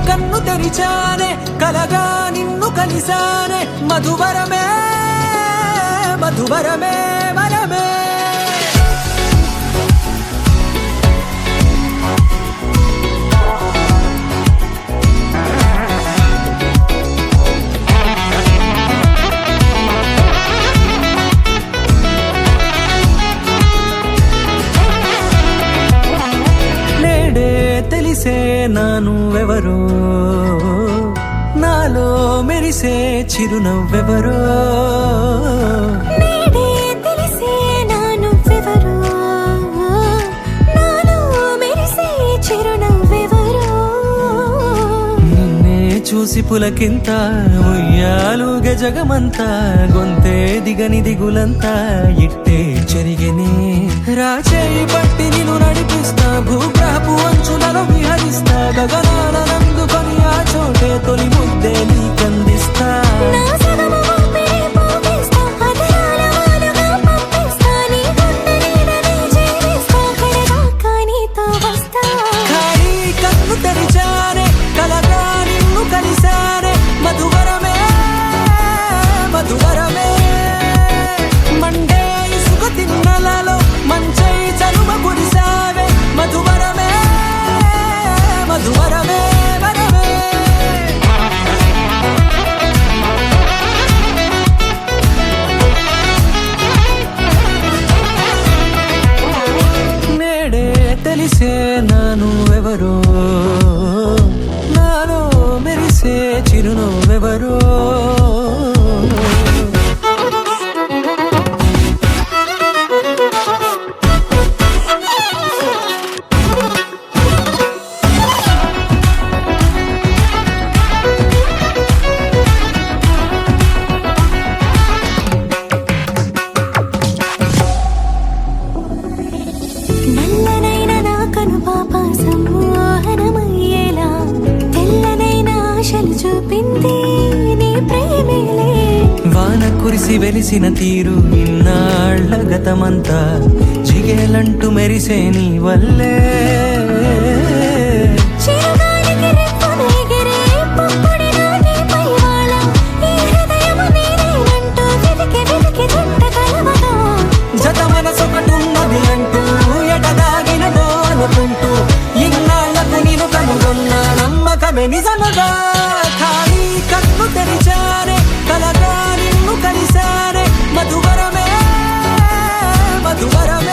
కన్ను తెరిచానే కలగా నిన్ను కలిసానే మధువరమే మధువరమే వరమే నేడే తెలిసే నానువెవరో నాలో మెరిసే చిరునవ్వెవరో నేడే తెలిసే నానువెవరో నాలో మెరిసే చిరునవ్వెవరో నిన్నే చూసి పులకింత ఉయ్యాలుగ జగమంతా గొంతే దిగని దిగులంతా ఇట్టే చెరిగెనే రాచేయి పట్టి నిన్ను నడిపిస్తా భూగ్రహపు అంచులలో విహరిస్తా గగనాల నందుకొని ఆ చోటే తొలి ముద్దే నీకందిస్తా నా సగము ఊపిరి పోగిస్తా అదరాల వాలుగా పంపిస్తా నీ గుండె నీడనే జీవిస్తా కడదాకా నీతో వస్తా ఖాళీ కన్ను తెరిచానే కలగా నిన్ను కలిసానే మధువరమే మధువరమే మండే ఇసుక తిన్నలలో మంచై చలువ కురిసావే మధువరమే మధువరమే వరమే నేడే తెలిసే నానువెవరో నాలో మెరిసే చిరునవ్వెవరో నల్లనైన నా కనుపాప సమ్మోహనమయ్యేలా తెల్లనైన ఆశలు చూపింది నీ ప్రేమేలే వాన కురిసి వెలిసిన తీరు ఇన్నాళ్ల గతమంతా జిగేలంటూ మెరిసే నీ వల్లే చిరుగాలికి రెప్పను ఎగిరే పొప్పుడిన నీపై వాళ ఈ హృదయము నీదేనంటూ వెతికి వెతికి చుట్ట కలవగా జత మనసొకటున్నది అంటూ ఎటదాగినదో అనుకుంటూ ఇన్నాళ్లకు నేను కనుగొన్న నమ్మకమే నిజముగా ఖాళీ కన్ను తెరిచానే కలగా నిన్ను కలిసానే మధువరమే మధువరమే